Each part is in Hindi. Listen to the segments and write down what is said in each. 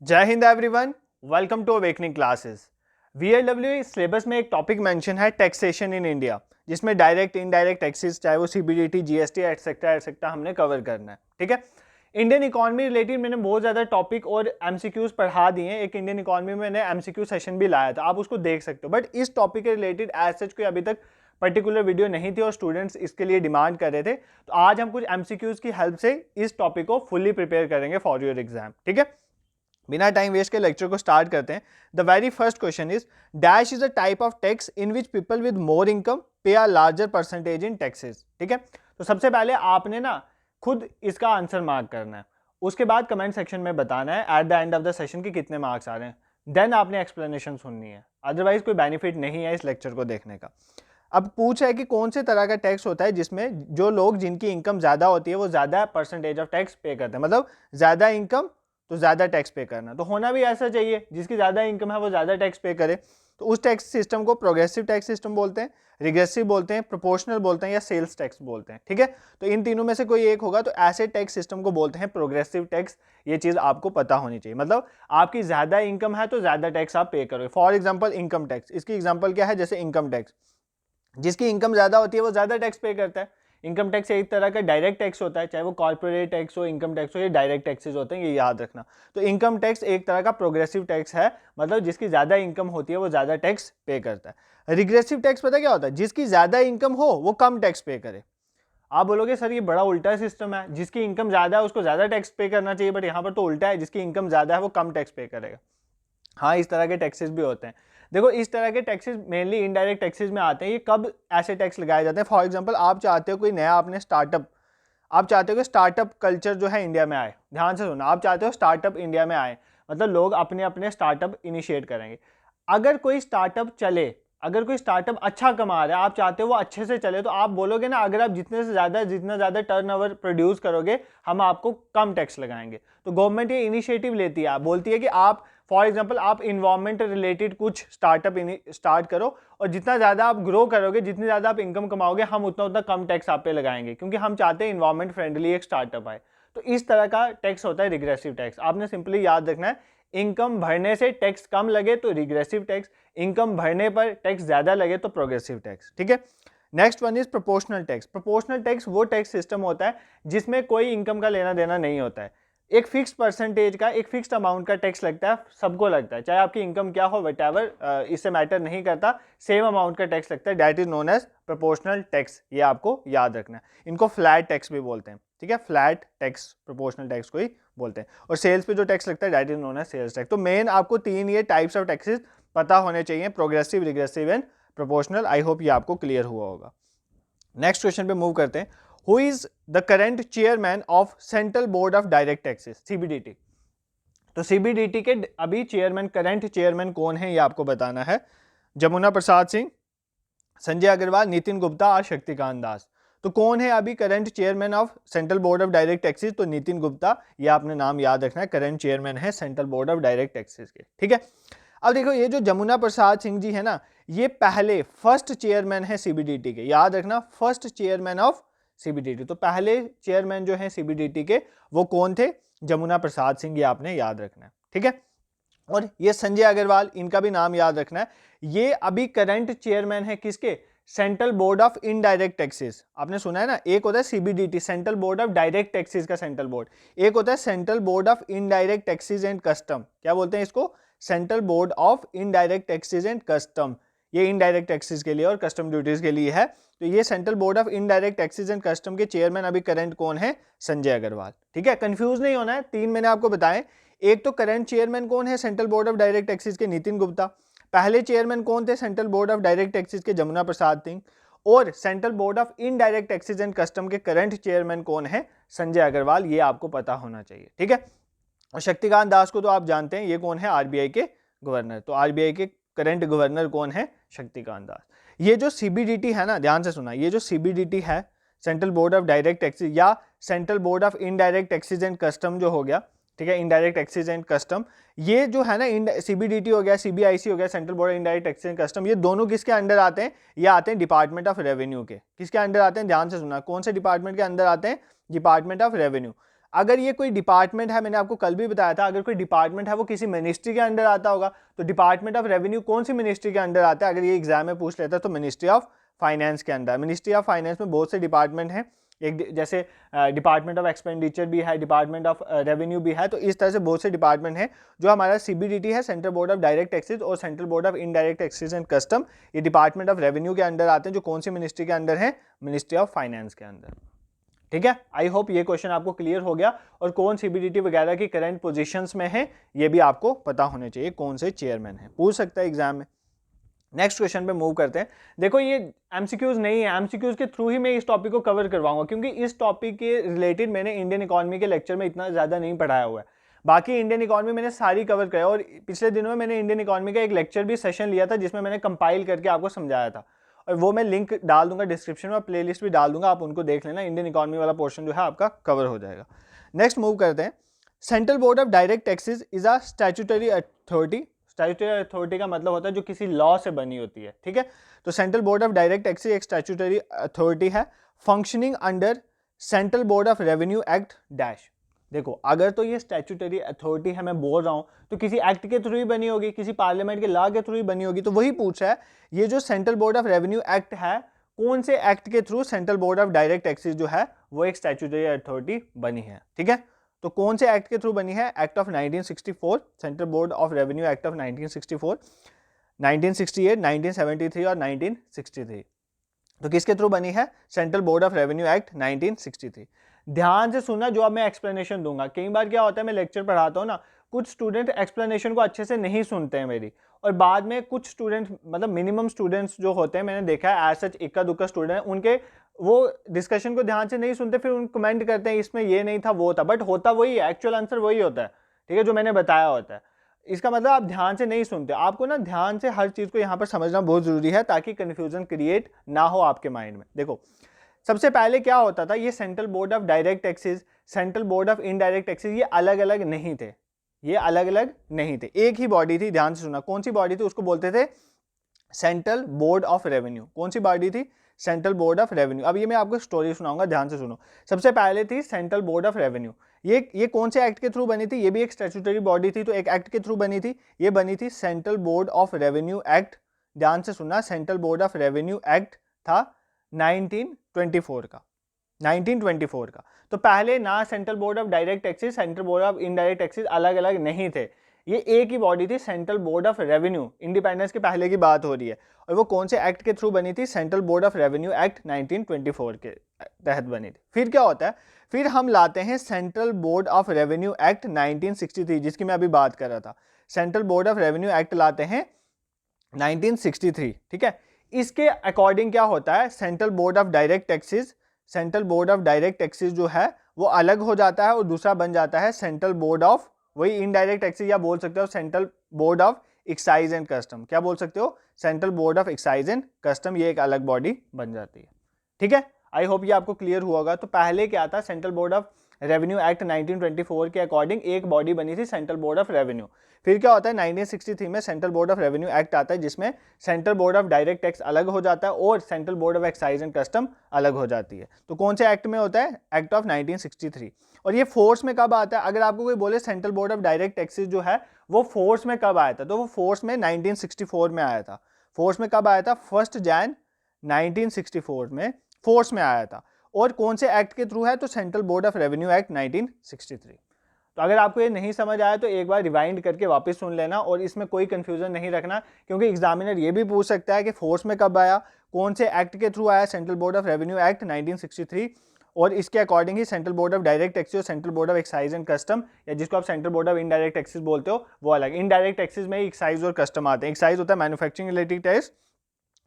जय हिंद everyone, welcome to awakening classes. VLW syllabus में एक टॉपिक मेंशन है टैक्सेशन इन इंडिया, जिसमें डायरेक्ट इनडायरेक्ट टैक्सेस चाहे वो CBDT, GST एटसेट्रा एटसेट्रा हमने कवर करना है। ठीक है, इंडियन इकोनॉमी रिलेटेड मैंने बहुत ज़्यादा टॉपिक और MCQs पढ़ा दिए हैं। एक इंडियन इकोनॉमी में मैंने MCQ सेशन भी लाया था, आप उसको देख सकते हो। बट इस टॉपिक के रिलेटेड एज सच कोई अभी तक पर्टिकुलर वीडियो नहीं थी और स्टूडेंट्स इसके लिए डिमांड कर रहे थे, तो आज हम कुछ MCQs की हेल्प से इस टॉपिक को फुल्ली प्रिपेयर करेंगे फॉर योर एग्जाम। ठीक है, बिना टाइम वेस्ट के लेक्चर को स्टार्ट करते हैं। The very first question is dash is a type of tax in which people with more income pay a larger percentage in taxes. ठीक है, तो सबसे पहले आपने ना खुद इसका आंसर मार्क करना है, उसके बाद कमेंट सेक्शन में बताना है at the end of the session कि कितने मार्क्स आ रहे हैं, देन आपने एक्सप्लेनेशन सुननी है, अदरवाइज कोई बेनिफिट नहीं है इस लेक्चर को देखने का। अब पूछ है कि कौन से तरह का टैक्स होता है जिसमें जो लोग जिनकी इनकम ज़्यादा होती है वो ज़्यादा परसेंटेज ऑफ टैक्स पे करते हैं, मतलब ज़्यादा इनकम तो ज़्यादा टैक्स पे करना, तो होना भी ऐसा चाहिए जिसकी ज़्यादा इनकम है वो ज़्यादा टैक्स पे करे। तो उस टैक्स सिस्टम को प्रोग्रेसिव टैक्स सिस्टम बोलते हैं, रिग्रेसिव बोलते हैं, प्रोपोर्शनल बोलते हैं या सेल्स टैक्स बोलते हैं। ठीक है, तो इन तीनों में से कोई एक होगा, तो ऐसे टैक्स सिस्टम को बोलते हैं प्रोग्रेसिव टैक्स। ये चीज़ आपको पता होनी चाहिए, मतलब आपकी ज़्यादा इनकम है तो ज़्यादा टैक्स आप पे करोगे। फॉर एग्जाम्पल इनकम टैक्स, इसकी एग्जाम्पल क्या है, जैसे इनकम टैक्स, जिसकी इनकम ज़्यादा होती है वो ज़्यादा टैक्स पे करता है। इनकम टैक्स एक तरह का डायरेक्ट टैक्स होता है, चाहे वो कॉर्पोरेट टैक्स हो, इनकम टैक्स हो, ये डायरेक्ट टैक्सेस होते हैं, ये याद रखना। तो इनकम टैक्स एक तरह का प्रोग्रेसिव टैक्स है, मतलब जिसकी ज़्यादा इनकम होती है वो ज़्यादा टैक्स पे करता है। रिग्रेसिव टैक्स पता क्या होता है, जिसकी ज़्यादा इनकम हो वो कम टैक्स पे करे। आप बोलोगे सर ये बड़ा उल्टा सिस्टम है, जिसकी इनकम ज़्यादा है उसको ज़्यादा टैक्स पे करना चाहिए, बट यहाँ पर तो उल्टा है, जिसकी इनकम ज़्यादा है वो कम टैक्स पे करेगा। हाँ, इस तरह के टैक्सेस भी होते हैं। देखो, इस तरह के टैक्सेस मेनली इनडायरेक्ट टैक्सेस में आते हैं। ये कब ऐसे टैक्स लगाए जाते हैं, फॉर एग्जांपल आप चाहते हो कोई नया आपने स्टार्टअप, आप चाहते हो कि स्टार्टअप कल्चर जो है इंडिया में आए। ध्यान से सुनो, आप चाहते हो स्टार्टअप इंडिया में आए, मतलब लोग अपने अपने स्टार्टअप इनिशिएट करेंगे। अगर कोई स्टार्टअप चले, अगर कोई स्टार्टअप अच्छा कमा रहा है, आप चाहते हो वो अच्छे से चले, तो आप बोलोगे ना अगर आप जितने से ज़्यादा जितना ज़्यादा टर्नओवर प्रोड्यूस करोगे हम आपको कम टैक्स लगाएंगे। तो गवर्नमेंट ये इनिशिएटिव लेती है, आप बोलती है कि आप फॉर एग्जाम्पल आप इन्वायरमेंट रिलेटेड कुछ स्टार्टअप स्टार्ट करो, और जितना ज़्यादा आप ग्रो करोगे, जितनी ज़्यादा आप इनकम कमाओगे, हम उतना उतना कम टैक्स आप पे लगाएंगे, क्योंकि हम चाहते हैं इन्वायरमेंट फ्रेंडली एक स्टार्टअप आए। तो इस तरह का टैक्स होता है रिग्रेसिव टैक्स। आपने सिंपली याद रखना है, इनकम भरने से टैक्स कम लगे तो रिग्रेसिव टैक्स, इनकम भरने पर टैक्स ज़्यादा लगे तो प्रोग्रेसिव टैक्स। ठीक है, next one is proportional tax. Proportional tax वो टैक्स सिस्टम होता है जिसमें कोई इनकम का लेना देना नहीं होता है। एक फिक्स परसेंटेज का, एक फिक्स्ड अमाउंट का टैक्स लगता है, सबको लगता है, चाहे आपकी इनकम क्या हो, व्हाटएवर, इससे मैटर नहीं करता, सेम अमाउंट का टैक्स लगता है। That is known as proportional tax, ये आपको याद रखना है। इनको फ्लैट टैक्स भी बोलते हैं। ठीक है, फ्लैट टैक्स प्रोपोर्शनल टैक्स को ही बोलते हैं। और सेल्स पे जो टैक्स लगता है that is known as sales tax. तो मेन आपको तीन ये टाइप्स ऑफ टैक्सेस पता होने चाहिए, progressive, regressive and proportional. I hope ये आपको क्लियर हुआ होगा। नेक्स्ट क्वेश्चन पे मूव करते हैं। Who is the current chairman of central board of direct taxes, CBDT। तो CBDT के अभी चेयरमैन, करंट चेयरमैन कौन है ये आपको बताना है। जमुना प्रसाद सिंह, संजय अग्रवाल, नितिन गुप्ता और शक्तिकांत दास। तो कौन है अभी current chairman of central board of direct taxes, तो नितिन गुप्ता, ये आपने नाम याद रखना है, करंट चेयरमैन है central board of direct taxes के। ठीक है, अब देखो ये जो जमुना प्रसाद सिंह जी है ना, ये पहले फर्स्ट चेयरमैन है CBDT के, याद रखना, फर्स्ट चेयरमैन ऑफ CBDT। तो पहले चेयरमैन जो है CBDT के वो कौन थे, जमुना प्रसाद सिंह, ये आपने याद रखना है। ठीक है, और ये संजय अग्रवाल, इनका भी नाम याद रखना है। ये अभी करंट चेयरमैन है किसके, central board of indirect taxes. आपने सुना है ना, एक होता है CBDT, central board of direct taxes का सेंट्रल बोर्ड, एक होता है central board of indirect taxes and custom. क्या बोलते हैं इसको, central board of indirect taxes and custom. ये इनडायरेक्ट टैक्सेस के लिए और कस्टम ड्यूटीज के लिए है। तो ये central board of indirect taxes and custom के चेयरमैन अभी करंट कौन है, संजय अग्रवाल। ठीक है, कंफ्यूज नहीं होना है, तीन मैंने आपको बताए। एक तो करंट चेयरमैन कौन है central board of direct taxes के, नितिन गुप्ता। पहले चेयरमैन कौन थे central board of direct taxes के, जमुना प्रसाद सिंह। और central board of indirect taxes and custom के करंट चेयरमैन कौन है, संजय अग्रवाल। ये आपको पता होना चाहिए। ठीक है, और शक्तिकांत दास को तो आप जानते हैं, ये कौन है, RBI के गवर्नर। तो RBI के करंट गवर्नर कौन है, शक्तिकांत दास। ये जो CBDT है ना, ध्यान से सुना, ये जो CBDT है, central board of direct taxes या central board of indirect taxes and custom जो हो गया, ठीक है, इनडायरेक्ट टैक्सेस एंड कस्टम, ये जो है ना, CBDT हो गया, CBIC हो गया, central board of indirect taxes and custom, ये दोनों किसके अंडर आते हैं, ये आते हैं डिपार्टमेंट ऑफ रेवेन्यू के। किसके अंडर आते हैं, ध्यान से सुना, कौन से डिपार्टमेंट के अंदर आते हैं, डिपार्टमेंट ऑफ रेवेन्यू। अगर ये कोई डिपार्टमेंट है, मैंने आपको कल भी बताया था, अगर कोई डिपार्टमेंट है वो किसी मिनिस्ट्री के अंडर आता होगा, तो डिपार्टमेंट ऑफ रेवेन्यू कौन सी मिनिस्ट्री के अंडर आता है? अगर ये एग्जाम में पूछ लेता है तो मिनिस्ट्री ऑफ फाइनेंस के अंदर। मिनिस्ट्री ऑफ फाइनेंस में बहुत से डिपार्टमेंट हैं, एक जैसे डिपार्टमेंट ऑफ एक्सपेंडिचर भी है, डिपार्टमेंट ऑफ रेवेन्यू भी है, तो इस तरह से बहुत से डिपार्टमेंट हैं। जो हमारा CBDT है, central board of direct taxes और central board of indirect taxes and custom, ये डिपार्टमेंट ऑफ रेवेन्यू के अंडर आते हैं, जो कौन सी मिनिस्ट्री के अंदर है? मिनिस्ट्री ऑफ फाइनेंस के अंदर। ठीक है, आई होप ये क्वेश्चन आपको क्लियर हो गया, और कौन CBDT वगैरह की करंट पोजीशंस में है ये भी आपको पता होने चाहिए, कौन से चेयरमैन है, पूछ सकता है एग्जाम में। नेक्स्ट क्वेश्चन पे मूव करते हैं। देखो ये MCQs नहीं है, MCQs के थ्रू ही मैं इस टॉपिक को कवर करवाऊंगा, क्योंकि इस टॉपिक के रिलेटेड मैंने इंडियन इकोनॉमी के लेक्चर में इतना ज़्यादा नहीं पढ़ाया हुआ है। बाकी इंडियन इकोनॉमी मैंने सारी कवर किया, और पिछले दिनों में मैंने इंडियन इकोनॉमी का एक लेक्चर भी सेशन लिया था, जिसमें मैंने कंपाइल करके आपको समझाया था, और वो मैं लिंक डाल दूंगा डिस्क्रिप्शन में, प्लेलिस्ट भी डाल दूंगा, आप उनको देख लेना। इंडियन इकोनॉमी वाला पोर्शन जो है आपका कवर हो जाएगा। नेक्स्ट मूव करते हैं। Central board of direct taxes is a statutory authority. Statutory authority का मतलब होता है जो किसी लॉ से बनी होती है, ठीक है। तो central board of direct taxes एक स्टैट्यूटरी अथॉरिटी है, functioning under central board of revenue act dash. देखो अगर तो ये स्टैट्यूटरी अथॉरिटी है, मैं बोल रहा हूँ, तो किसी एक्ट के थ्रू ही बनी होगी, किसी पार्लियामेंट के लॉ के थ्रू ही बनी होगी। तो वही पूछ रहा है, ये जो central board of revenue act है, कौन से एक्ट के through central board of direct taxes जो है वो एक स्टैट्यूटरी अथॉरिटी बनी है, ठीक है। तो कौन से एक्ट के थ्रू बनी है? Act of 1964, central board of revenue act of 1964, 1968, 1973 और 1963। तो किसके थ्रू बनी है? Central board of revenue act 1963। ध्यान से सुनना जो अब मैं एक्सप्लेनेशन दूंगा। कई बार क्या होता है, मैं लेक्चर पढ़ाता हूँ ना, कुछ स्टूडेंट एक्सप्लेनेशन को अच्छे से नहीं सुनते हैं मेरी, और बाद में कुछ स्टूडेंट, मतलब मिनिमम स्टूडेंट्स जो होते हैं, मैंने देखा है एज सच इक्का दुक्का स्टूडेंट है, उनके वो डिस्कशन को ध्यान से नहीं सुनते, फिर उन कमेंट करते हैं इसमें ये नहीं था वो था, बट होता वही है, एक्चुअल आंसर वही होता है, ठीक है, जो मैंने बताया होता है। इसका मतलब आप ध्यान से नहीं सुनते। आपको ना ध्यान से हर चीज़ को यहाँ पर समझना बहुत ज़रूरी है, ताकि कन्फ्यूजन क्रिएट ना हो आपके माइंड में। देखो सबसे पहले क्या होता था, ये central board of direct taxes, central board of indirect taxes, ये अलग अलग नहीं थे, ये अलग अलग नहीं थे, एक ही बॉडी थी। ध्यान से सुना, कौन सी बॉडी थी? उसको बोलते थे सेंट्रल बोर्ड ऑफ रेवेन्यू। कौन सी बॉडी थी? Central board of revenue. अब ये मैं आपको स्टोरी सुनाऊंगा, ध्यान से सुनो। सबसे पहले थी सेंट्रल बोर्ड ऑफ रेवेन्यू। ये कौन से एक्ट के थ्रू बनी थी? ये भी एक स्टैट्यूटरी बॉडी थी, तो एक एक्ट के थ्रू बनी थी। ये बनी थी central board of revenue act. ध्यान से सुनना, central board of revenue act था 1924 का, 1924 का। तो पहले ना central board of direct taxes, central board of indirect taxes अलग अलग नहीं थे, ये एक ही बॉडी थी, central board of revenue. Independence के पहले की बात हो रही है, और वो कौन से एक्ट के थ्रू बनी थी? Central board of revenue act 1924 के तहत बनी थी। फिर क्या होता है, फिर हम लाते हैं central board of revenue act 1963, जिसकी मैं अभी बात कर रहा था। Central board of revenue act लाते हैं 1963, ठीक है। इसके अकॉर्डिंग क्या होता है, central board of direct taxes, central board of direct taxes जो है वो अलग हो जाता है, और दूसरा बन जाता है सेंट्रल बोर्ड ऑफ, वही इनडायरेक्ट टैक्सेस, या बोल सकते हो central board of excise and custom. क्या बोल सकते हो? Central board of excise and custom, ये एक अलग बॉडी बन जाती है, ठीक है। आई होप ये आपको क्लियर हुआ होगा। तो पहले क्या था, central board of revenue act 1924 के अकॉर्डिंग एक बॉडी बनी थी, सेंट्रल बोर्ड ऑफ रेवेन्यू। फिर क्या होता है, 1963 में central board of revenue act आता है, जिसमें central board of direct tax अलग हो जाता है और central board of excise and custom अलग हो जाती है। तो कौन से एक्ट में होता है? Act of 1963। और ये फोर्स में कब आता है? अगर आपको कोई बोले central board of direct taxes जो है वो फोर्स में कब आया था, तो वो फोर्स में 1964 में आया था। फोर्स में कब आया था? 1 जनवरी 1964 में फोर्स में आया था। और कौन से एक्ट के थ्रू है? तो central board of revenue act 1963। तो अगर आपको ये नहीं समझ आया तो एक बार रिवाइंड करके वापस सुन लेना, और इसमें कोई कंफ्यूजन नहीं रखना, क्योंकि एग्जामिनर ये भी पूछ सकता है कि फोर्स में कब आया, कौन से एक्ट के थ्रू आया, central board of revenue act 1963, और इसके अकॉर्डिंग ही central board of direct taxes और central board of excise and custom, या जिसको आप central board of indirect taxes बोलते हो, वो अलग। इनडायरेक्ट टैक्सेस में एक्साइज और कस्टम आते हैं। एक्साइज होता है मैन्युफैक्चरिंग रिलेटेड टैक्स,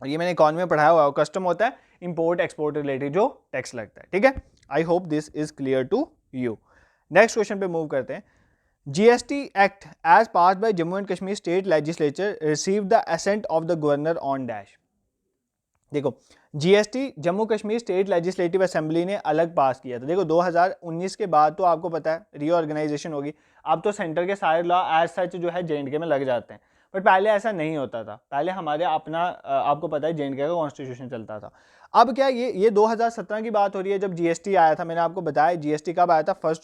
और ये मैंने इकॉनमी में पढ़ाया हुआ है। कस्टम होता है इंपोर्ट एक्सपोर्ट रिलेटेड जो टैक्स लगता है, ठीक है। I hope this is clear to you. Next question पे मूव करते हैं। GST act as passed by Jammu and Kashmir state legislature receive the assent of the governor on dash. देखो GST Jammu Kashmir state legislative assembly ने अलग पास किया था। देखो 2019 के बाद तो आपको पता है रीऑर्गेनाइजेशन होगी, अब तो सेंटर के सारे लॉ एज सच जो है J&K में लग जाते हैं, बट पहले ऐसा नहीं होता था, पहले हमारे अपना आपको पता है J&K का कॉन्स्टिट्यूशन चलता था। अब क्या ये 2017 की बात हो रही है जब GST आया था। मैंने आपको बताया GST कब आया था, 1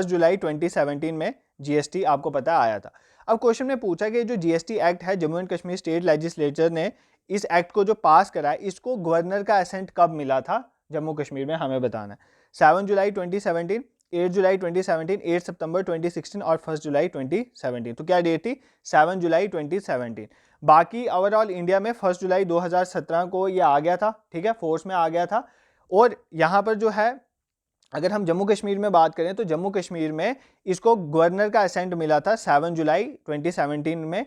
जुलाई 2017 में GST आपको पता आया था। अब क्वेश्चन में पूछा कि जो GST एक्ट है, Jammu and Kashmir state legislature ने इस एक्ट को जो पास करा है, इसको गवर्नर का असेंट कब मिला था जम्मू कश्मीर में, हमें बताना है। 7 जुलाई 2017, 8 जुलाई 2017, 8 सितंबर 2016 और 1 जुलाई 2017। तो क्या डेट थी, 7 जुलाई 2017। बाकी ओवरऑल इंडिया में 1 जुलाई 2017 को ये आ गया था, ठीक है, फोर्स में आ गया था। और यहाँ पर जो है अगर हम जम्मू कश्मीर में बात करें तो जम्मू कश्मीर में इसको गवर्नर का असेंट मिला था 7 जुलाई 2017 में,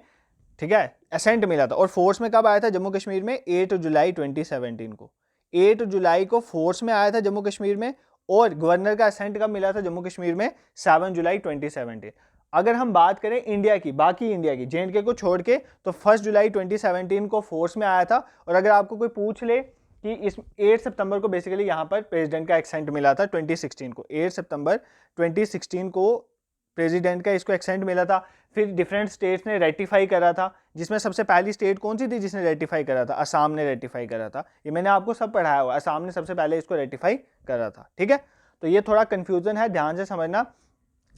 ठीक है, असेंट मिला था। और फोर्स में कब आया था जम्मू कश्मीर में, 8 जुलाई 2017 को। 8 जुलाई को फोर्स में आया था जम्मू कश्मीर में, और गवर्नर का असेंट कब मिला था जम्मू कश्मीर में, 7 जुलाई 2017। अगर हम बात करें इंडिया की, बाकी इंडिया की, J&K को छोड़ के, तो 1 जुलाई 2017 को फोर्स में आया था। और अगर आपको कोई पूछ ले कि इस 8 सितंबर को बेसिकली यहाँ पर प्रेसिडेंट का एक्सेंट मिला था 2016 को, 8 सितंबर 2016 को प्रेसिडेंट का इसको एक्सेंट मिला था। फिर डिफरेंट स्टेट्स ने रेटिफाई करा था, जिसमें सबसे पहली स्टेट कौन सी थी जिसने रेटिफाई करा था, असम ने रेटिफाई करा था। ये मैंने आपको सब पढ़ाया हुआ, असम ने सबसे पहले इसको रेटिफाई करा था, ठीक है। तो ये थोड़ा कंफ्यूजन है, ध्यान से समझना।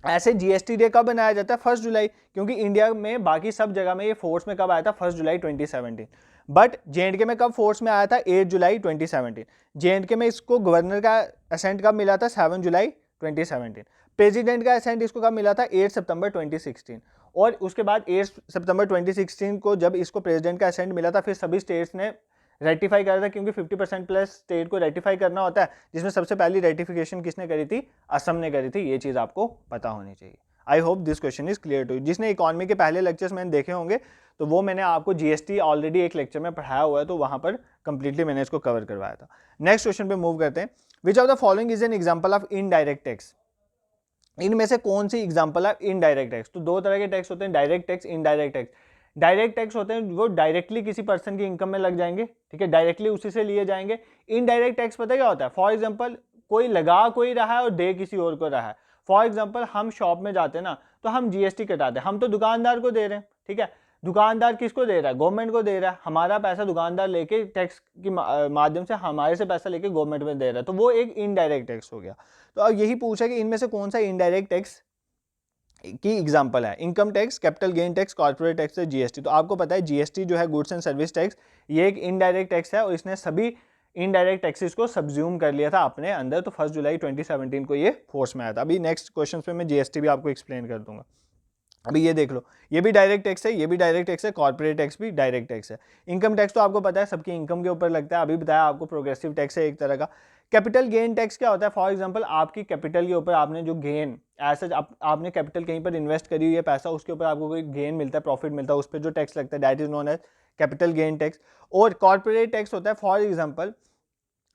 ऐसे GST डे कब बनाया जाता है, 1 जुलाई, क्योंकि इंडिया में बाकी सब जगह में ये फोर्स में कब आया था, 1 जुलाई 2017। बट J&K में कब फोर्स में आया था, 8 जुलाई 2017। J&K में इसको गवर्नर का असेंट कब मिला था, 7 जुलाई 2017। प्रेसिडेंट का असेंट इसको कब मिला था, 8 सितंबर 2016। और उसके बाद 8 सितंबर 2016 को जब इसको प्रेसिडेंट का असेंट मिला था, फिर सभी स्टेट्स ने रेटिफाई करा था, क्योंकि 50% प्लस स्टेट को रेटिफाई करना होता है, जिसमें सबसे पहली रेटिफिकेशन किसने करी थी, असम ने करी थी। ये चीज़ आपको पता होनी चाहिए। I hope this question is clear to you. जिसने इकोनॉमी के पहले लेक्चर्स मैंने देखे होंगे, तो वो मैंने आपको GST ऑलरेडी एक लेक्चर में पढ़ाया हुआ है, तो वहाँ पर कंप्लीटली मैंने इसको कवर करवाया था। नेक्स्ट क्वेश्चन पे मूव करते हैं। Which of the following is an example of indirect tax. इनमें से कौन सी एग्जाम्पल है इनडायरेक्ट टैक्स। तो दो तरह के टैक्स होते हैं, direct tax, indirect tax. Direct tax होते हैं वो डायरेक्टली किसी पर्सन की इनकम में लग जाएंगे, ठीक है, डायरेक्टली उसी से लिए जाएंगे। इनडायरेक्ट टैक्स पता क्या होता है, फॉर एग्जांपल कोई लगा कोई रहा है और दे किसी और को रहा है। फॉर एग्जांपल हम शॉप में जाते हैं ना, तो हम GST कटाते हैं, हम तो दुकानदार को दे रहे हैं, ठीक है। दुकानदार किसको दे रहा है, गवर्नमेंट को दे रहा है। हमारा पैसा दुकानदार लेके टैक्स के माध्यम से हमारे से पैसा लेके गवर्नमेंट में दे रहा है, तो वो एक इनडायरेक्ट टैक्स हो गया। तो अब यही पूछा कि इनमें से कौन सा इनडायरेक्ट टैक्स की एग्जांपल है। Income tax, capital gain tax, corporate tax है, GST। तो आपको पता है GST जो है गुड्स एंड सर्विस टैक्स, ये एक इनडायरेक्ट टैक्स है, और इसने सभी इनडायरेक्ट टैक्सेस को सब्ज्यूम कर लिया था अपने अंदर। तो 1 जुलाई 2017 को ये फोर्स में आया था। अभी नेक्स्ट क्वेश्चन पे मैं GST भी आपको एक्सप्लेन कर दूंगा। अभी ये देख लो, ये भी डायरेक्ट टैक्स है, ये भी डायरेक्ट टैक्स है, कॉर्पोरेट टैक्स भी डायरेक्ट टैक्स है। इनकम टैक्स तो आपको पता है सबकी इनकम के ऊपर लगता है, अभी बताया आपको, प्रोग्रेसिव टैक्स है एक तरह का। कैपिटल गेन टैक्स क्या होता है, फॉर एग्जांपल आपकी कैपिटल के ऊपर आपने जो गेन ऐसा आपने कैपिटल कहीं पर इन्वेस्ट करी हुई है पैसा, उसके ऊपर आपको कोई गेन मिलता है, प्रॉफिट मिलता है, उस पर जो टैक्स लगता है, that is known as capital gain tax. और कॉर्पोरेट टैक्स होता है, फॉर एग्जाम्पल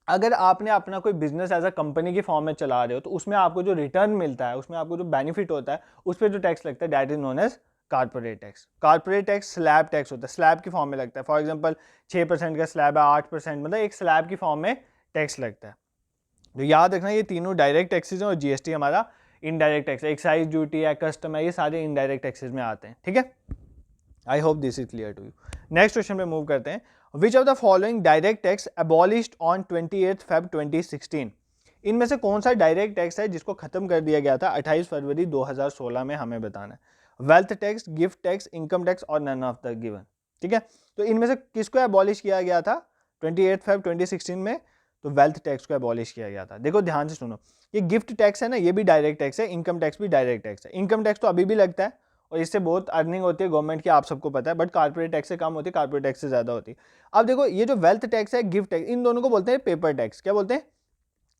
अगर आपने अपना कोई बिजनेस एज अ कंपनी की फॉर्म में चला रहे हो, तो उसमें आपको जो रिटर्न मिलता है, उसमें आपको जो बेनिफिट होता है, उस पर जो टैक्स लगता है, that is known as corporate tax. Corporate tax slab tax होता है, स्लैब की फॉर्म में लगता है। फॉर एग्जांपल 6% का स्लैब है, 8%, मतलब एक स्लैब की फॉर्म में टैक्स लगता है। तो याद रखना ये तीनों डायरेक्ट टैक्सेस हैं, और GST हमारा इनडायरेक्ट टैक्स है। एक्साइज ड्यूटी है, कस्टम है, ये सारे इनडायरेक्ट टैक्सेस में आते हैं, ठीक है। I hope this is clear to you. Next question पे मूव करते हैं। Which of the following direct tax abolished on 28 Feb 2016। इनमें से कौन सा डायरेक्ट टैक्स है जिसको खत्म कर दिया गया था 28 फरवरी 2016 में, हमें बताना है। Wealth tax, gift tax, income tax और नन ऑफ द गिवन, ठीक है। तो इनमें से किसको अबॉलिश किया गया था 28 Feb 2016 में, तो वेल्थ टैक्स को अबॉलिश किया गया था। देखो ध्यान से सुनो, ये गिफ्ट टैक्स है ना, ये भी डायरेक्ट टैक्स है, इनकम टैक्स भी डायरेक्ट टैक्स है। इनकम टैक्स तो अभी भी लगता है, और इससे बहुत अर्निंग होती है गवर्नमेंट की, आप सबको पता है, बट कॉर्पोरेट टैक्स से कम होती है, कॉर्पोरेट टैक्स से ज़्यादा होती है। अब देखो ये जो वेल्थ टैक्स है, गिफ्ट टैक्स, इन दोनों को बोलते हैं पेपर टैक्स। क्या बोलते हैं,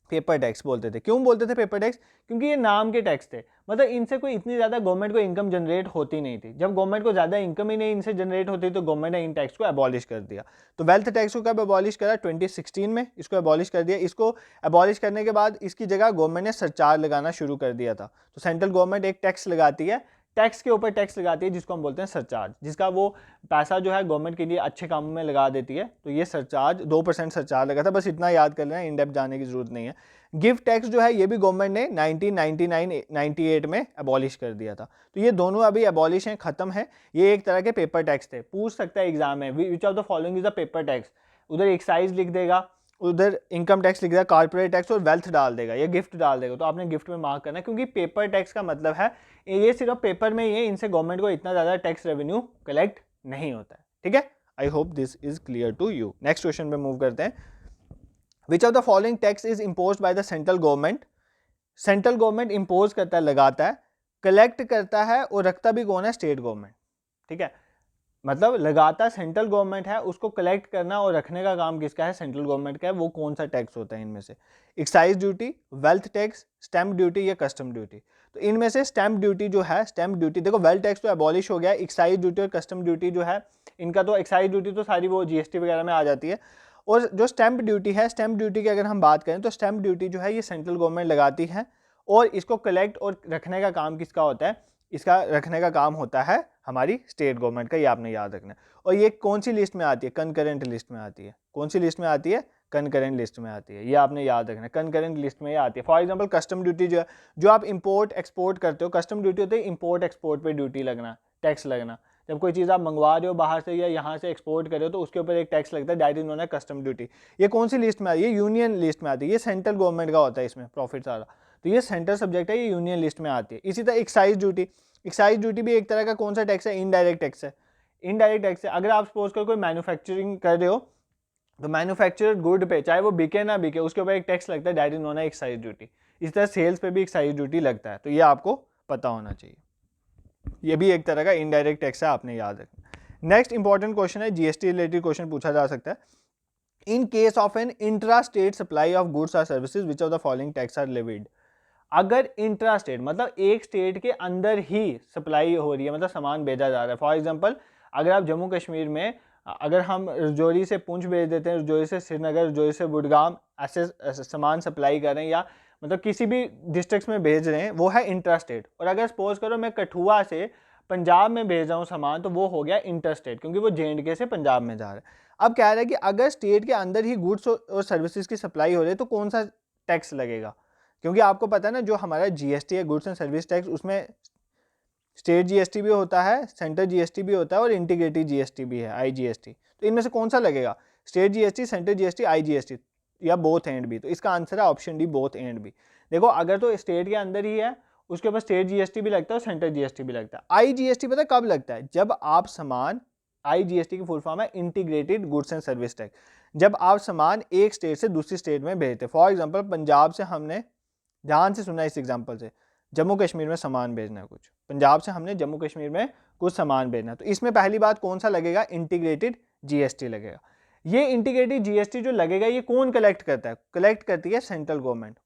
पेपर टैक्स बोलते थे। क्यों बोलते थे पेपर टैक्स, क्योंकि ये नाम के टैक्स थे, मतलब इनसे कोई इतनी ज़्यादा गवर्नमेंट को इनकम जनरेट होती नहीं थी। जब गवर्नमेंट को ज़्यादा इनकम ही नहीं इनसे जनरेट होती, तो गवर्नमेंट ने इन टैक्स को अबॉलिश कर दिया। तो वेल्थ टैक्स को कब अबॉलिश करा, 2016 में इसको अबॉलिश कर दिया। इसको अबॉलिश करने के बाद इसकी जगह गवर्नमेंट ने सरचार्ज लगाना शुरू कर दिया था। तो सेंट्रल गवर्नमेंट एक टैक्स लगाती है, टैक्स के ऊपर टैक्स लगाती है जिसको हम बोलते हैं सरचार्ज, जिसका वो पैसा जो है गवर्नमेंट के लिए अच्छे कामों में लगा देती है, तो ये सरचार्ज 2% सरचार्ज लगा था, बस इतना याद कर लेना, इन डेप्थ जाने की जरूरत नहीं है। गिफ्ट टैक्स जो है ये भी गवर्नमेंट ने 1999-98 में अबॉलिश कर दिया था, तो ये दोनों अभी अबॉलिश हैं, खत्म है। ये एक तरह के पेपर टैक्स थे। पूछ सकता है एग्जाम में विच of the following is a paper tax, उधर एक्साइज लिख देगा, उधर इनकम टैक्स लिख देगा, कॉर्पोरेट टैक्स और वेल्थ डाल देगा या गिफ्ट डाल देगा, तो आपने गिफ्ट में मार्क करना है, क्योंकि पेपर टैक्स का मतलब है ये सिर्फ पेपर में ही है, इनसे गवर्नमेंट को इतना ज़्यादा टैक्स रेवेन्यू कलेक्ट नहीं होता है। ठीक है, I hope this is clear to you. Next question पे मूव करते हैं। Which of the following tax is imposed by the central government, central government impose करता है, लगाता है, कलेक्ट करता है और रखता भी कौन है, स्टेट गवर्नमेंट। ठीक है, मतलब लगाता सेंट्रल गवर्नमेंट है, उसको कलेक्ट करना और रखने का काम किसका है, सेंट्रल गवर्नमेंट का है। वो कौन सा टैक्स होता है इनमें से, excise duty, wealth tax, stamp duty या कस्टम ड्यूटी। तो इनमें से स्टैम्प ड्यूटी जो है, स्टैम्प ड्यूटी देखो, वेल्थ टैक्स तो एबॉलिश हो गया, एक्साइज ड्यूटी और कस्टम ड्यूटी जो है इनका, तो एक्साइज ड्यूटी तो सारी वो जीएसटी वगैरह में आ जाती है, और जो स्टैम्प ड्यूटी है, स्टैम्प ड्यूटी की अगर हम बात करें तो स्टैम्प ड्यूटी जो है ये सेंट्रल गवर्नमेंट लगाती है, और इसको कलेक्ट और रखने का काम किसका होता है, इसका रखने का काम होता है हमारी स्टेट गवर्नमेंट का, ये आपने याद रखना है। और ये कौन सी लिस्ट में आती है, कंकरेंट लिस्ट में आती है। कौन सी लिस्ट में आती है, कंकरेंट लिस्ट में आती है, ये आपने याद रखना है, कंकरेंट लिस्ट में ये आती है। फॉर एग्जांपल कस्टम ड्यूटी जो है, जो आप इंपोर्ट एक्सपोर्ट करते हो, कस्टम ड्यूटी होती है इंपोर्ट एक्सपोर्ट पे ड्यूटी लगना, टैक्स लगना। जब कोई चीज़ आप मंगवा रहे हो बाहर से या यहाँ से एक्सपोर्ट कर रहे हो तो उसके ऊपर एक टैक्स लगता है, डायरेक्ट नोन है कस्टम ड्यूटी। ये कौन सी लिस्ट में आती है, यूनियन लिस्ट में आती है, ये सेंट्रल गवर्नमेंट का होता है इसमें प्रॉफिट सारा, तो ये सेंट्रल सब्जेक्ट है, ये यूनियन लिस्ट में आती है। इसी तरह एक्साइज ड्यूटी, एक्साइज ड्यूटी भी एक तरह का कौन सा टैक्स है, इनडायरेक्ट टैक्स है। इनडायरेक्ट टैक्स है, अगर आप सपोज कर कोई मैन्युफैक्चरिंग कर रहे हो तो मैन्युफैक्चर्ड गुड पे चाहे वो बिके ना बिके उसके ऊपर एक टैक्स लगता है, डायरेक्ट नोन है एक्साइज ड्यूटी। इस तरह सेल्स पे भी एक्साइज ड्यूटी लगता है, तो ये आपको पता होना चाहिए। ये भी एक तरह का इनडायरेक्ट टैक्स है, आपने याद रखना। नेक्स्ट इंपॉर्टेंट क्वेश्चन है, जीएसटी रिलेटेड क्वेश्चन पूछा जा सकता है। In case of an intra state supply of goods और services which of the following tax are levied. अगर इंट्रा स्टेट मतलब एक स्टेट के अंदर ही सप्लाई हो रही है, मतलब सामान भेजा जा रहा है, फॉर एग्जांपल अगर आप जम्मू कश्मीर में, अगर हम रजौरी से पुंछ भेज देते हैं, रजौरी से श्रीनगर, रजौरी से बुडगाम, ऐसे सामान सप्लाई कर रहे हैं, या मतलब किसी भी डिस्ट्रिक्ट्स में भेज रहे हैं, वो है इंट्रा स्टेट। और अगर सपोज करो मैं कठुआ से पंजाब में भेज रहा हूँ सामान, तो वो हो गया इंटर स्टेट, क्योंकि वो J&K से पंजाब में जा रहा है। अब कह रहा है कि अगर स्टेट के अंदर ही गुड्स और सर्विसेज की सप्लाई हो रही है तो कौन सा टैक्स लगेगा, क्योंकि आपको पता है ना जो हमारा जीएसटी है, गुड्स एंड सर्विस टैक्स, उसमें स्टेट जीएसटी भी होता है, सेंटर जीएसटी भी होता है और इंटीग्रेटेड जीएसटी भी है, आईजीएसटी। तो इनमें से कौन सा लगेगा, state GST, centre GST, IGST या बोथ एंड भी। तो इसका आंसर है ऑप्शन डी, बोथ एंड भी। देखो अगर तो स्टेट के अंदर ही है उसके ऊपर स्टेट जीएसटी भी लगता है और सेंटर जीएसटी भी लगता है। आईजीएसटी पता है कब लगता है, जब आप सामान, आईजीएसटी की फुल फॉर्म है integrated goods and service tax, जब आप सामान एक स्टेट से दूसरी स्टेट में भेजते हैं। फॉर एग्जांपल पंजाब से हमने, ध्यान से सुना इस एग्जांपल से, जम्मू कश्मीर में सामान भेजना है कुछ, पंजाब से हमने जम्मू कश्मीर में कुछ सामान भेजना, तो इसमें पहली बात कौन सा लगेगा, इंटीग्रेटेड जीएसटी लगेगा। ये इंटीग्रेटेड जीएसटी जो लगेगा ये कौन कलेक्ट करता है, कलेक्ट करती है सेंट्रल गवर्नमेंट।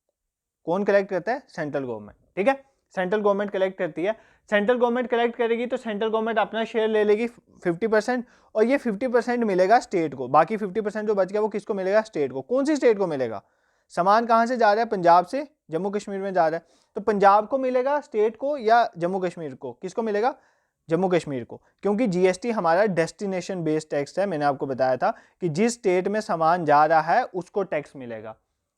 कौन कलेक्ट करता है, सेंट्रल गवर्नमेंट। ठीक है, सेंट्रल गवर्नमेंट कलेक्ट करती है। सेंट्रल गवर्नमेंट कलेक्ट करेगी तो सेंट्रल गवर्नमेंट अपना शेयर ले लेगी 50%, और ये 50% मिलेगा स्टेट को, बाकी 50% जो बच गया वो किसको मिलेगा, स्टेट को। कौन सी स्टेट को मिलेगा, सामान कहाँ से जा रहा है, पंजाब से जम्मू कश्मीर में जा रहा है, तो पंजाब को मिलेगा, स्टेट को, या जम्मू कश्मीर को, किसको मिलेगा, जम्मू कश्मीर को। क्योंकि जीएसटी हमारा डेस्टिनेशन बेस्ड टैक्स है, मैंने आपको बताया था कि जिस स्टेट में सामान जा रहा है उसको टैक्स मिलेगा,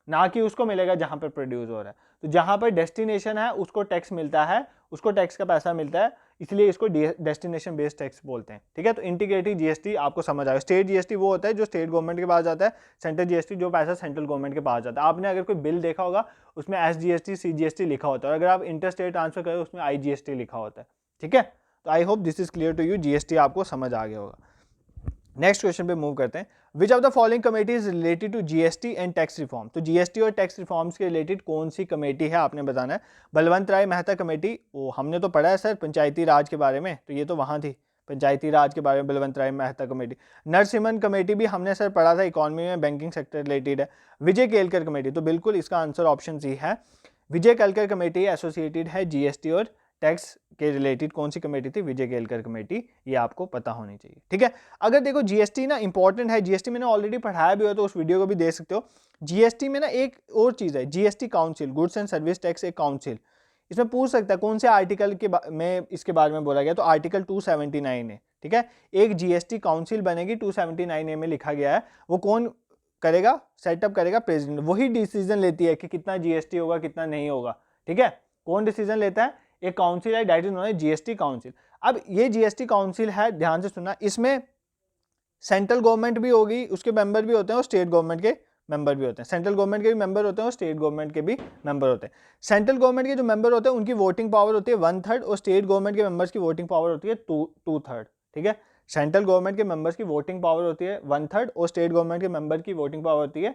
ना कि उसको मिलेगा जहां पर प्रोड्यूस हो रहा है। तो जहां पर डेस्टिनेशन है उसको टैक्स मिलता है, उसको टैक्स का पैसा मिलता है, इसलिए इसको डेस्टिनेशन बेस्ड टैक्स बोलते हैं। ठीक है, तो इंटीग्रेटेड जीएसटी आपको समझ आएगा। स्टेट जीएसटी वो होता है जो स्टेट गवर्नमेंट के पास जाता है, सेंट्रल जीएसटी जो पैसा सेंट्रल गवर्नमेंट के पास जाता है। आपने अगर कोई बिल देखा होगा उसमें एसजीएसटी, सीजीएसटी लिखा होता है, और अगर आप इंटर स्टेट ट्रांसफर करें उसमें आईजीएसटी लिखा होता है। ठीक है, तो I hope this is clear to you, GST आपको समझ आ गया होगा। नेक्स्ट क्वेश्चन पे मूव करते हैं। Which of the following committee is related to GST and tax reform. तो जीएसटी और टैक्स रिफॉर्म्स के रिलेटेड कौन सी कमेटी है आपने बताना है। बलवंत राय मेहता कमेटी, वो हमने तो पढ़ा है सर पंचायती राज के बारे में, तो ये तो वहाँ थी पंचायती राज के बारे में, बलवंत राय मेहता कमेटी। नरसिम्हन कमेटी भी हमने सर पढ़ा था, इकोनॉमी में बैंकिंग सेक्टर रिलेटेड है। विजय केलकर कमेटी, तो बिल्कुल इसका आंसर ऑप्शन सी है, विजय केलकर कमेटी एसोसिएटेड है जीएसटी और टैक्स के रिलेटेड। कौन सी कमेटी थी, विजय केलकर कमेटी, ये आपको पता होनी चाहिए। ठीक है, अगर देखो जीएसटी ना इंपॉर्टेंट है, जीएसटी मैंने ऑलरेडी पढ़ाया भी हो तो उस वीडियो को भी देख सकते हो। जीएसटी में ना एक और चीज़ है, GST council, goods and service tax एक काउंसिल, इसमें पूछ सकता है कौन से आर्टिकल के में इसके बारे में बोला गया, तो आर्टिकल 279 है, ठीक है। एक जीएसटी काउंसिल बनेगी, 279A में लिखा गया है। वो कौन करेगा, सेटअप करेगा, प्रेसिडेंट। वही डिसीजन लेती है कि कितना जीएसटी होगा कितना नहीं होगा, ठीक है। कौन डिसीजन लेता है, एक काउंसिल है, that is known as GST council. अब ये जीएसटी काउंसिल है, ध्यान से सुनना, इसमें सेंट्रल गवर्नमेंट भी होगी, उसके मेंबर भी होते हैं, और स्टेट गवर्नमेंट के मेंबर भी होते हैं। सेंट्रल गवर्नमेंट के भी मेंबर होते हैं और स्टेट गवर्नमेंट के भी मेंबर होते हैं। सेंट्रल गवर्नमेंट के जो मेंबर होते हैं उनकी वोटिंग पावर होती है 1/3 और स्टेट गवर्नमेंट के मेंबर्स की वोटिंग पावर होती है 2/3, ठीक है। सेंट्रल गवर्नमेंट के मेंबर्स की वोटिंग पावर होती है 1/3 और स्टेट गवर्नमेंट के मेंबर की वोटिंग पावर होती है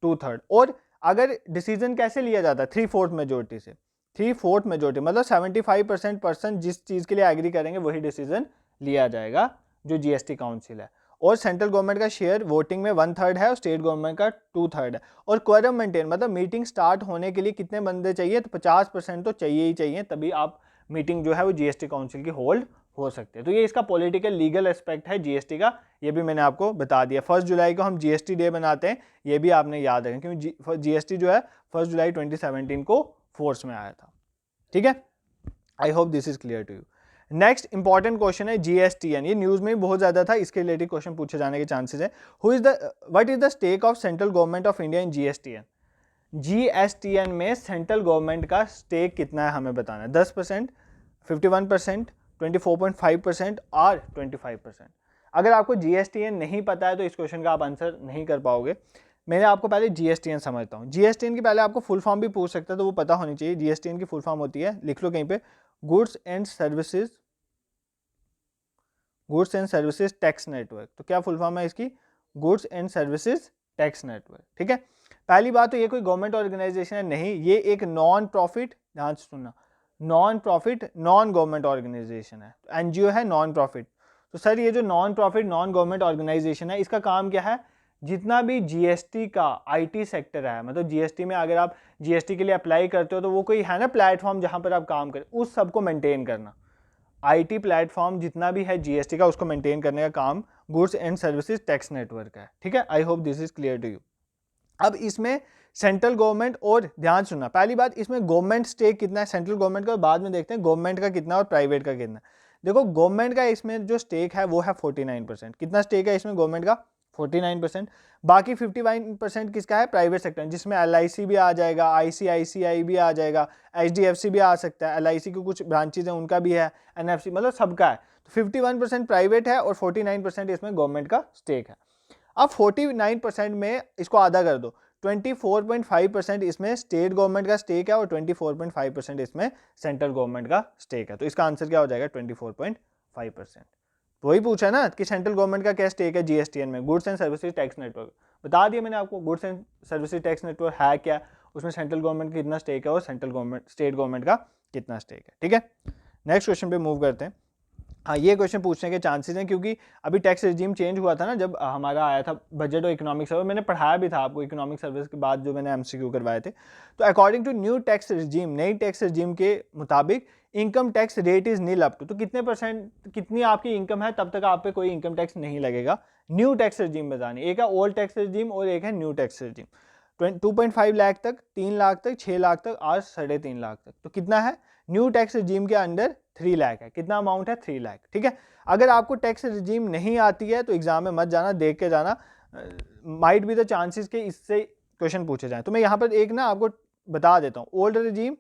2/3। और अगर डिसीजन कैसे लिया जाता है, 3/4 मेजोरिटी से। 3/4 मेजोरिटी मतलब 75% पर्सन जिस चीज़ के लिए एग्री करेंगे वही डिसीजन लिया जाएगा, जो जीएसटी काउंसिल है। और सेंट्रल गवर्नमेंट का शेयर वोटिंग में 1/3 है और स्टेट गवर्नमेंट का 2/3 है। और क्वोरम मेंटेन मतलब मीटिंग स्टार्ट होने के लिए कितने बंदे चाहिए, तो 50% तो चाहिए ही चाहिए, तभी आप मीटिंग जो है वो जीएसटी काउंसिल की होल्ड हो सकते हैं। तो ये इसका पॉलिटिकल लीगल एस्पेक्ट है जीएसटी का, ये भी मैंने आपको बता दिया। 1 जुलाई को हम जीएसटी डे बनाते हैं, ये भी आपने याद रखें, क्योंकि जीएसटी जो है 1 जुलाई 2017 को फोर्स में आया था, ठीक है। I hope this is clear to you. Next important question है जीएसटीएन, ये न्यूज में भी बहुत ज्यादा था, इसके रिलेटेड क्वेश्चन पूछे जाने के चांसेस है। What is the stake of central government of India in GSTN? GSTN में सेंट्रल गवर्नमेंट का स्टेक कितना है हमें बताना है। 10%, 51%, 24.5% और 25%। अगर आपको जीएसटीएन नहीं पता है तो इस क्वेश्चन का आप आंसर नहीं कर पाओगे। मैं आपको पहले जीएसटीएन समझता हूँ। जीएसटीएन की पहले आपको फुल फॉर्म भी पूछ सकता है, तो वो पता होनी चाहिए। जीएसटीएन की फुल फॉर्म होती है, लिख लो कहीं पे, goods and services tax network. तो क्या फुल फॉर्म है इसकी, goods and services tax network, ठीक है। पहली बात तो ये कोई गवर्नमेंट ऑर्गेनाइजेशन है नहीं, ये एक नॉन प्रॉफिट, ध्यान से सुनना, non profit non government organisation है, एनजीओ है, नॉन प्रॉफिट। तो सर ये जो non profit non government organisation है, इसका काम क्या है, जितना भी जीएसटी का आईटी सेक्टर है, मतलब जीएसटी में अगर आप जीएसटी के लिए अप्लाई करते हो तो वो कोई है ना प्लेटफॉर्म जहां पर आप काम करें, उस सबको मेंटेन करना। आईटी प्लेटफॉर्म जितना भी है जीएसटी का, उसको मेंटेन करने का काम goods and services tax network है, ठीक है। I hope this is clear to you. अब इसमें सेंट्रल गवर्नमेंट, और ध्यान सुनना, पहली बात इसमें गवर्नमेंट स्टेक कितना है सेंट्रल गवर्नमेंट का, बाद में देखते हैं गवर्नमेंट का कितना और प्राइवेट का कितना। देखो गवर्नमेंट का इसमें जो स्टेक है वो है 49%। कितना स्टेक है इसमें गवर्नमेंट का, 49%। बाकी 51% किसका है, प्राइवेट सेक्टर, जिसमें एलआईसी भी आ जाएगा, आईसीआईसीआई भी आ जाएगा, एचडीएफसी भी आ सकता है, एलआईसी की कुछ ब्रांचेज हैं उनका भी है, एनएफसी, मतलब सबका है। तो 51% प्राइवेट है और 49% इसमें गवर्नमेंट का स्टेक है। अब 49% में इसको आधा कर दो, 24.5% इसमें स्टेट गवर्नमेंट का स्टेक है और 24.5% इसमें सेंट्रल गवर्नमेंट का स्टेक है। तो इसका आंसर क्या हो जाएगा, 24.5%। वही पूछा है ना कि सेंट्रल गवर्नमेंट का क्या स्टेक है जीएसटीएन में, goods and services tax network. बता दिया मैंने आपको, goods and services tax network है क्या, उसमें सेंट्रल गवर्नमेंट का कितना स्टेक है और सेंट्रल गवर्नमेंट स्टेट गवर्नमेंट का कितना स्टेक है, ठीक है। नेक्स्ट क्वेश्चन पे मूव करते हैं। हाँ, ये क्वेश्चन पूछने के चांसेस हैं क्योंकि अभी टैक्स रिजीम चेंज हुआ था ना, जब हमारा आया था बजट और इकोनॉमिक सर्वे, मैंने पढ़ाया भी था आपको इकोनॉमिक सर्विस के बाद जो मैंने एमसीक्यू करवाए थे। तो according to new tax regime, नई टैक्स रिजीम के मुताबिक income tax rate is nil up to, तो कितने % कितनी आपकी इनकम है तब तक आप पे कोई इनकम टैक्स नहीं लगेगा। न्यू टैक्स रिजीम बतानी, एक है ओल्ड टैक्स रिजीम और एक है न्यू टैक्स रिजीम। 2.5 लाख तक, 3 लाख तक, 6 लाख तक और 3.5 लाख तक। तो कितना है न्यू टैक्स रिजीम के अंडर, 3 लाख है। कितना अमाउंट है, 3 लाख, ठीक है। अगर आपको टैक्स रिजीम नहीं आती है तो एग्जाम में मत जाना, देख के जाना, माइट बी द चांसेस के इससे क्वेश्चन पूछे जाए। तो मैं यहाँ पर एक ना आपको बता देता हूँ, ओल्ड रिजीम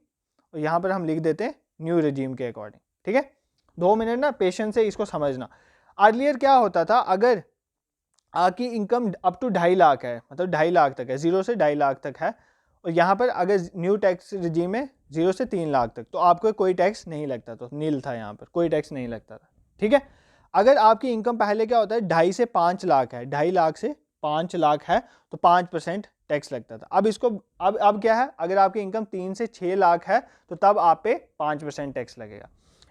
और यहाँ पर हम लिख देते हैं न्यू रिजीम के अकॉर्डिंग, ठीक है। 2 मिनट ना पेशेंस से इसको समझना। अर्लियर क्या होता था, अगर आपकी इनकम अप टू 2.5 लाख है, मतलब 2.5 लाख तक है, 0 से 2.5 लाख तक है, और यहाँ पर अगर न्यू टैक्स रिजीम में 0 से 3 लाख तक, तो आपको कोई टैक्स नहीं लगता, तो नील था, यहाँ पर कोई टैक्स नहीं लगता था, ठीक है। अगर आपकी इनकम पहले क्या होता है 2.5 से 5 लाख है, 2.5 लाख से 5 लाख है, तो 5% टैक्स लगता था। अब इसको अब क्या है, अगर आपकी इनकम 3 से 6 लाख है तो तब आप पे 5% टैक्स लगेगा।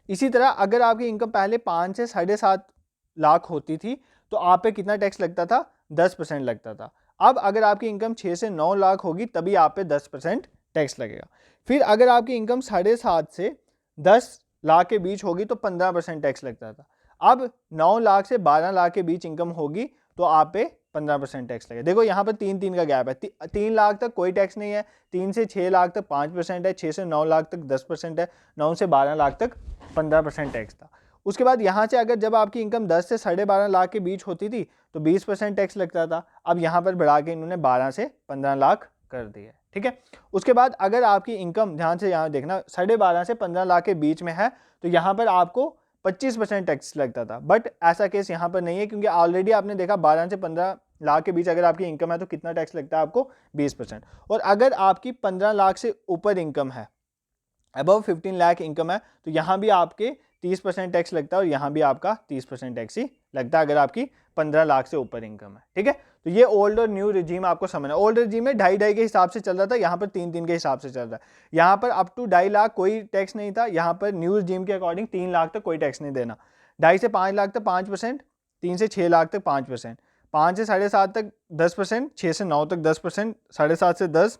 इसी तरह अगर आपकी इनकम पहले 5 से 7.5 लाख होती थी तो आप पे कितना टैक्स लगता था, 10% लगता था। अब अगर आपकी इनकम 6 से 9 लाख होगी तभी आप पे 10% टैक्स लगेगा। फिर अगर आपकी इनकम 7.5 से 10 लाख के बीच होगी तो 15% टैक्स लगता था। अब 9 लाख से 12 लाख के बीच इनकम होगी तो आप पे 15% टैक्स लगेगा। देखो यहाँ पर 3 का गैप है, 3 लाख तक कोई टैक्स नहीं है, 3 से 6 लाख तक 5% है, 6 से 9 लाख तक 10% है, 9 से 12 लाख तक 15% टैक्स था। उसके बाद यहाँ से अगर जब आपकी इनकम 10 से 12.5 लाख के बीच होती थी तो 20% टैक्स लगता था। अब यहाँ पर बढ़ा के इन्होंने 12 से 15 लाख कर दिया, ठीक है। उसके बाद अगर आपकी इनकम, ध्यान से यहाँ देखना, 12.5 से 15 लाख के बीच में है तो यहाँ पर आपको 25% टैक्स लगता था। बट ऐसा केस यहाँ पर नहीं है, क्योंकि ऑलरेडी आपने देखा 12 से 15 लाख के बीच अगर आपकी इनकम है तो कितना टैक्स लगता है आपको, 20%। और अगर आपकी 15 लाख से ऊपर इनकम है, अबव 15 लाख इनकम है, तो यहाँ भी आपके 30% टैक्स लगता है और यहाँ भी आपका 30% टैक्स ही लगता है अगर आपकी 15 लाख से ऊपर इनकम है, ठीक है। तो ये ओल्ड और न्यू रिजीम आपको समझना। ओल्ड रिजीम में 2.5 के हिसाब से चल रहा था, यहाँ पर 3 के हिसाब से चल रहा है। यहाँ पर अप टू 2.5 लाख कोई टैक्स नहीं था, यहाँ पर न्यू रिजीम के अकॉर्डिंग 3 लाख तक कोई टैक्स नहीं देना। 2.5 से 5 लाख तक 5%, 3 से 6 लाख तक 5%, 5 से 7.5 तक 10%, 6 से 9 तक 10%, 7.5 से 10,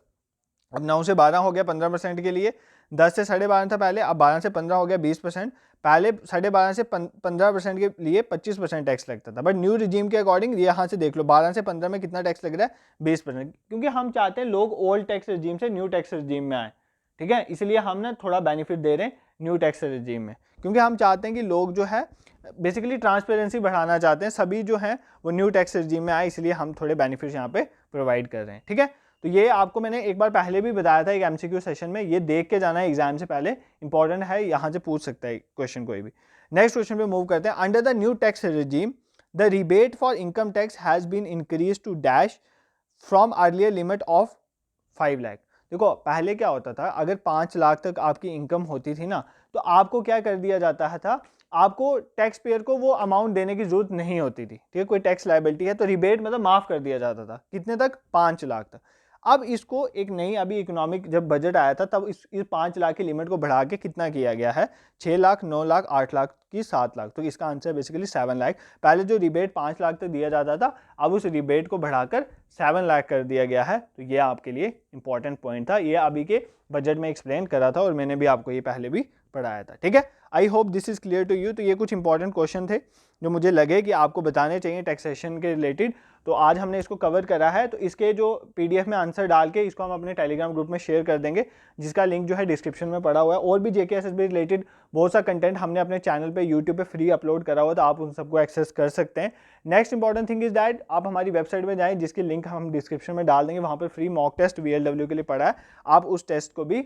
अब 9 से 12 हो गया 15% के लिए, 10 से 12.5 था पहले, अब 12 से 15 हो गया 20%। पहले 12.5 से 15% के लिए 25% टैक्स लगता था, बट न्यू रिजीम के अकॉर्डिंग यहाँ से देख लो 12 से 15 में कितना टैक्स लग रहा है, 20%। क्योंकि हम चाहते हैं लोग ओल्ड टैक्स रिजीम से न्यू टैक्स रिजीम में आए, ठीक है, इसलिए हम ना थोड़ा बेनिफिट दे रहे हैं न्यू टैक्स रिजीम में, क्योंकि हम चाहते हैं कि लोग जो है बेसिकली ट्रांसपेरेंसी बढ़ाना चाहते हैं, सभी जो है वो न्यू टैक्स रिजीम में आए, इसलिए हम थोड़े बेनिफिट्स यहाँ पे प्रोवाइड कर रहे हैं, ठीक है। तो ये आपको मैंने एक बार पहले भी बताया था एक एमसीक्यू सेशन में, ये देख के जाना है एग्जाम से पहले, इंपॉर्टेंट है, यहाँ से पूछ सकता है क्वेश्चन कोई भी। नेक्स्ट क्वेश्चन पे मूव करते हैं। Under the new tax regime the rebate for income tax has been increase to dash from earlier limit of 5 lakh. देखो पहले क्या होता था, अगर 5 लाख तक आपकी इनकम होती थी ना, तो आपको क्या कर दिया जाता था, आपको टैक्स पेयर को वो अमाउंट देने की जरूरत नहीं होती थी, ठीक है, कोई टैक्स लायबिलिटी है तो रिबेट मतलब माफ कर दिया जाता था, कितने तक, 5 लाख तक। अब इसको एक नई अभी इकोनॉमिक जब बजट आया था तब इस 5 लाख की लिमिट को बढ़ा के कितना किया गया है, 6 लाख, 9 लाख, 8 लाख की 7 लाख, तो इसका आंसर बेसिकली 7 लाख। पहले जो रिबेट 5 लाख तक दिया जाता था, अब उस रिबेट को बढ़ाकर 7 लाख कर दिया गया है। तो ये आपके लिए इंपॉर्टेंट पॉइंट था, ये अभी के बजट में एक्सप्लेन करा था और मैंने भी आपको ये पहले भी पढ़ाया था, ठीक है। I hope this is clear to you. तो ये कुछ इंपॉर्टेंट क्वेश्चन थे जो मुझे लगे कि आपको बताने चाहिए टैक्सेशन के रिलेटेड, तो आज हमने इसको कवर करा है। तो इसके जो पीडीएफ में आंसर डाल के इसको हम अपने टेलीग्राम ग्रुप में शेयर कर देंगे, जिसका लिंक जो है डिस्क्रिप्शन में पड़ा हुआ है। और भी जेकेएसएसबी रिलेटेड बहुत सा कंटेंट हमने अपने चैनल पे यूट्यूब पे फ्री अपलोड करा हुआ, तो आप उन सबको एक्सेस कर सकते हैं। Next important thing is that आप हमारी वेबसाइट में जाएं, जिसकी लिंक हम डिस्क्रिप्शन में डाल देंगे, वहाँ पर फ्री मॉक टेस्ट VLW के लिए पड़ा है, आप उस टेस्ट को भी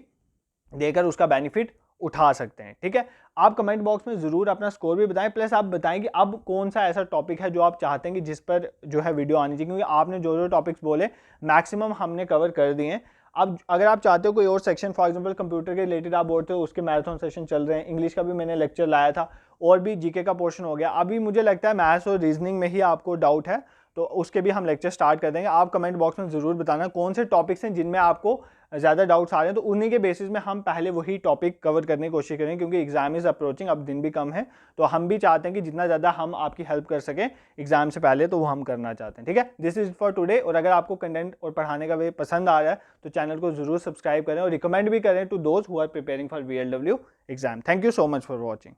देकर उसका बेनिफिट उठा सकते हैं, ठीक है। आप कमेंट बॉक्स में जरूर अपना स्कोर भी बताएं, प्लस आप बताएं कि अब कौन सा ऐसा टॉपिक है जो आप चाहते हैं कि जिस पर जो है वीडियो आनी चाहिए, क्योंकि आपने जो जो टॉपिक्स बोले मैक्सिमम हमने कवर कर दिए हैं। अब अगर आप चाहते हो कोई और सेक्शन, फॉर एग्जांपल कंप्यूटर के रिलेटेड आप बोलते हो उसके मैराथन सेशन चल रहे हैं, इंग्लिश का भी मैंने लेक्चर लाया था, और भी जीके का पोर्शन हो गया। अभी मुझे लगता है मैथ्स और रीजनिंग में ही आपको डाउट है, तो उसके भी हम लेक्चर स्टार्ट कर देंगे। आप कमेंट बॉक्स में जरूर बताना कौन से टॉपिक्स हैं जिनमें आपको ज़्यादा डाउट्स आ रहे हैं, तो उन्हीं के बेसिस में हम पहले वही टॉपिक कवर करने की कोशिश करेंगे, क्योंकि एग्जाम इज अप्रोचिंग, अब दिन भी कम है, तो हम भी चाहते हैं कि जितना ज़्यादा हम आपकी हेल्प कर सकें एग्जाम से पहले, तो वो हम करना चाहते हैं, ठीक है। This is for today. और अगर आपको कंटेंट और पढ़ाने का वे पसंद आ रहा है तो चैनल को जरूर सब्सक्राइब करें और रिकमेंड भी करें to those who are preparing for VLW exam. Thank you so much for watching.